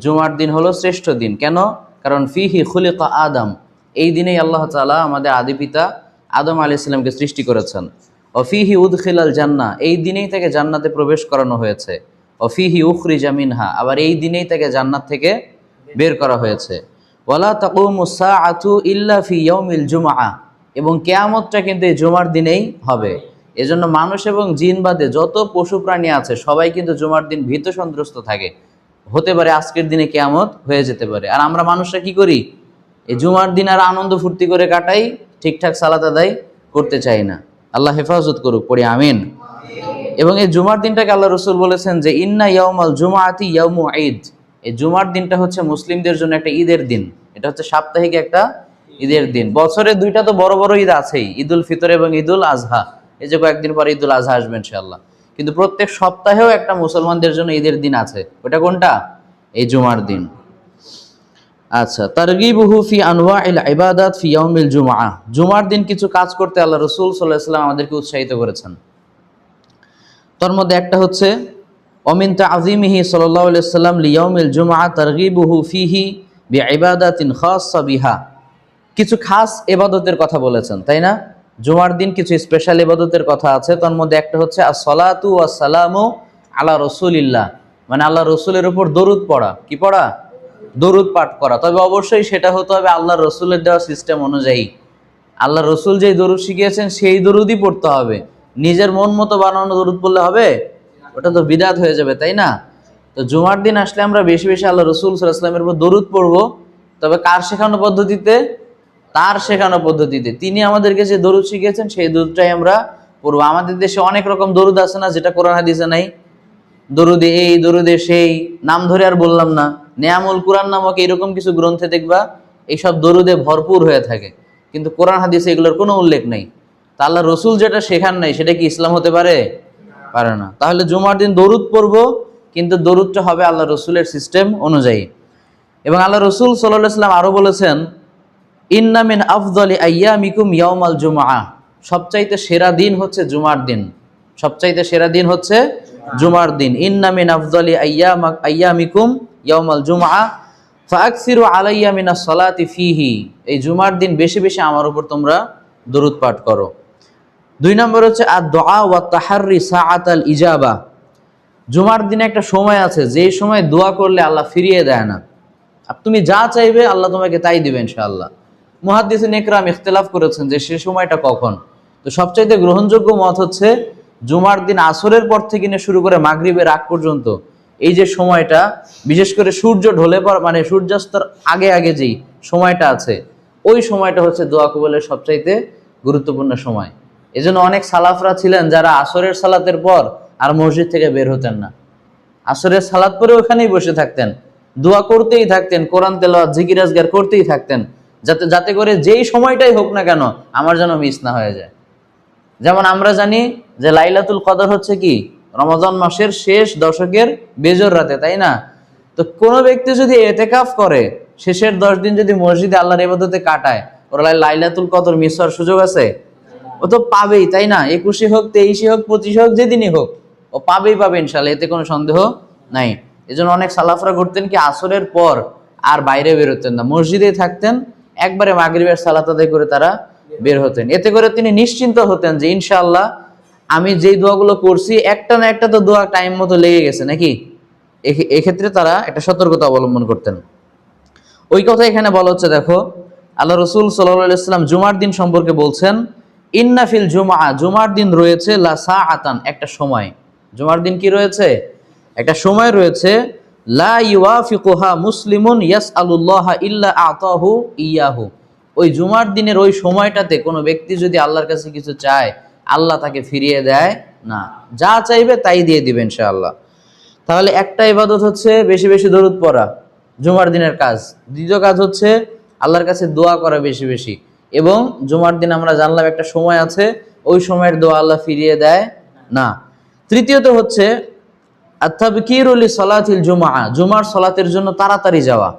জুমার দিন হলো শ্রেষ্ঠ দিন। কেন? কারণ ফিহি খুলিকা আদম, এই দিনেই আল্লাহ তাআলা আমাদের আদি পিতা আদম আলাইহিস সালামকে সৃষ্টি করেছেন। অফিহি উদখিলাল জান্নাহ, এই দিনেই তাকে জান্নাতে প্রবেশ করানো হয়েছে। অফিহি উখরিজা মিনহা, আবার এই দিনেই তাকে জান্নাত থেকে বের করা হয়েছে। ওয়ালা তাকুমুস সাআতু ইল্লা ফি ইয়াউমিল জুমআহ, এবং কিয়ামতটা কিন্তু এই জুমার দিনেই হবে। এজন্য মানুষ এবং জিন বাদে যত পশু প্রাণী আছে সবাই কিন্তু জুমার দিন ভীত সন্ত্রস্ত থাকে, হতে পারে আজকের দিনে কিয়ামত হয়ে যেতে পারে। আর আমরা মানুষরা কি করি? এই জুমার দিন আর আনন্দ ফুর্তি করে কাটাই, ঠিকঠাক সালাত আদায় করতে চাই না। আল্লাহ হেফাজত করুক, পড়ি আমিন। এবং এই জুমার দিনটাকে আল্লাহ রসুল বলেছেন যে ইন্না ইয়াউমাল জুমাআতি ইয়াউমু ঈদ, এই জুমার দিনটা হচ্ছে মুসলিমদের জন্য একটা ঈদের দিন। এটা হচ্ছে সাপ্তাহিক একটা ঈদের দিন। বছরে দুইটা তো বড় বড় ঈদ আছেই, ঈদুল ফিতর এবং ঈদুল আজহা। এই যে কয়েকদিন পরে ঈদুল আজহা আসবে ইনশাআল্লাহ। কিন্তু প্রত্যেক সপ্তাহেও একটা মুসলমানদের জন্য ঈদের দিন আছে। ওটা কোনটা? এই জুমার দিন। আচ্ছা, তারগিবুহু ফি আনওয়াইল ইবাদাত ফি ইয়াউমিল জুমআহ, জুমার দিন কিছু কাজ করতে আল্লাহ রাসূল সাল্লাল্লাহু আলাইহি ওয়াসাল্লাম আমাদেরকে উৎসাহিত করেছেন। তার মধ্যে একটা হচ্ছে অমিন তাযীমিহি সাল্লাল্লাহু আলাইহি ওয়াসাল্লাম লিয়াউমিল জুমআহ তারগিবুহু ফিহি বিইবাদাতিন খাসসা বিহা, কিছু খাস ইবাদতের কথা বলেছেন, তাই না? জুমার দিন কিছু স্পেশাল ইবাদতের কথা আছে। তার মধ্যে একটা হচ্ছে আসসালাতু ওয়াসসালামু আলা রাসূলিল্লাহ, মানে আল্লাহ রসুলের উপর দরুদ পড়া। কি পড়া? দরুদ পাঠ করা। তবে অবশ্যই সেটা হতে হবে আল্লাহ রসুলের দেওয়া সিস্টেম অনুযায়ী। আল্লাহ রসুল যেই দরুদ শিখিয়েছেন সেই দরুদই পড়তে হবে। নিজের মন মতো বানানো দরুদ পড়লে হবে? ওটা তো বিদআত হয়ে যাবে, তাই না? তো জুমার দিন আসলে আমরা বেশি বেশি আল্লাহ রসুল সাল্লাল্লাহু আলাইহি ওয়াসাল্লামের উপর দরুদ পড়বো। তবে কার শেখানো পদ্ধতিতে? তার শেখানো পদ্ধতিতে। তিনি আমাদেরকে যে দরুদ শিখিয়েছেন সেই দরুদটাই আমরা পড়বো। আমাদের দেশে অনেক রকম দরুদ আছে না, যেটা কোরআন হাদিসে নাই? দরুদে এই, দরুদে সেই, নাম ধরে আর বললাম না। নেয়ামুল কুরআন নামক এরকম কিছু গ্রন্থে দেখবা এইসব দরুদে ভরপুর হয়ে থাকে, কিন্তু কোরআন হাদিসে এগুলোর কোনো উল্লেখ নেই। তা আল্লাহ রসুল যেটা শেখান নাই সেটা কি ইসলাম হতে পারে? পারে না। তাহলে জুমার দিন দরুদ পড়বো, কিন্তু দরুদটা হবে আল্লাহ রসুলের সিস্টেম অনুযায়ী। এবং আল্লাহ রসুল সাল্লাল্লাহু আলাইহি ওয়াসাল্লাম আরো বলেছেন ইন্না মিন আফদলি আইয়ামিকুম ইয়াউমাল জুমআহ, সবচাইতে সেরা দিন হচ্ছে জুমার দিন। সবচাইতে সেরা দিন হচ্ছে জুমার দিন। ইন্না মিন আফদলি আইয়ামিকুম ইয়াউমাল জুমআহ ফাআকসিরু আলাইয়া মিনাস সালাতি ফিহি, এই জুমার দিন বেশি বেশি আমার উপর তোমরা দরুদ পাঠ করো। 2 নম্বর হচ্ছে আদ-দুআ ওয়া তাহাররি সাআতাল ইজাবা, জুমার দিনে একটা সময় আছে যে সময় দোয়া করলে আল্লাহ ফিরিয়ে দেয় না। আর তুমি যা চাইবে আল্লাহ তোমাকে তাই দিবে ইনশাআল্লাহ। মুহাদ্দিসিন ইকরাম ইখতিলাফ করেছেন যে সে সময়টা কখন। তো সবচাইতে গ্রহণযোগ্য মত হচ্ছে জুমার দিন আসরের পর থেকে নিয়ে শুরু করে মাগরিবের আগ পর্যন্ত এই যে সময়টা, বিশেষ করে সূর্য ঢলে পড়া মানে সূর্যাস্তর আগে আগে যেই সময়টা আছে, ওই সময়টা হচ্ছে দোয়া কবুলের সবচাইতে গুরুত্বপূর্ণ সময়। এজন্য অনেক সালাফরা ছিলেন যারা আসরের সালাতের পর আর মসজিদ থেকে বের হতেন না। আসরের সালাত পরে ওখানেই বসে থাকতেন, দোয়া করতেই থাকতেন, কোরআন তেলাওয়াত জিকির আজগার করতেই থাকতেন, যাতে করে যেই সময়টাই হোক না কেন আমার যেন মিস না হয়ে যায়। যেমন আমরা জানি যে লাইলাতুল কদর হচ্ছে কি রমজান মাসের শেষ দশকের বেজর রাতে, তাই না? তো কোনো ব্যক্তি যদি ইতিকাফ করে, শেষের 10 দিন যদি মসজিদে আল্লাহর ইবাদতে কাটায়, ওর লাইলাতুল কদর মিস হওয়ার সুযোগ আছে? ও তো পাবেই, তাই না? 21 হোক, 23 হোক, 25 হোক, যেদিনই হোক ও পাবে ইনশাআল্লাহ, এতে কোনো সন্দেহ নাই। এজন্য অনেক সালাফরা করতেন কি আসরের পর আর বাইরে বেরোতেন না, মসজিদেই থাকতেন, একবারে মাগরিবের সালাত আদায় করে তারা বের হতেন। এতে করে তিনি নিশ্চিন্ত হতেন যে ইনশাআল্লাহ আমি যেই দোয়াগুলো করছি একটা না একটা তো দোয়া টাইম মতো লেগে গেছে নাকি। এক্ষেত্রে তারা একটা সতর্কতা অবলম্বন করতেন। ওই কথা এখানে বলা হচ্ছে, দেখো আল্লাহ রসুল সাল্লাল্লাহু আলাইহি ওয়াসাল্লাম জুমার দিন সম্পর্কে বলছেন ইন্না ফিল জুমআ, জুমার দিন রয়েছে লা সাআতান, একটা সময়। জুমার দিন কি রয়েছে? একটা সময় রয়েছে। লা ইউয়াফিকুহা মুসলিমুন ইয়াসআলুল্লাহা ইল্লা আতাহু ইয়াহু, ওই জুমার দিনের ওই সময়টাতে কোনো ব্যক্তি যদি আল্লাহর কাছে কিছু চায় আল্লাহ তাকে ফিরিয়ে দেয় না, যা চাইবে তাই দিয়ে দিবে ইনশাআল্লাহ। তাহলে একটা ইবাদত হচ্ছে বেশি বেশি দরুদ পড়া, জুমার দিনের কাজ। দ্বিতীয় কাজ হচ্ছে আল্লাহর কাছে দোয়া করা বেশি বেশি। এবং জুমার দিন আমরা জানলাম একটা সময় আছে, ওই সময়ের দোয়া আল্লাহ ফিরিয়ে দেয় না। তৃতীয়ত হচ্ছে আত-তাবকিরু লি সালাতিল জুমআ, জুমার সালাতের জন্য তাড়াতাড়ি যাওয়া।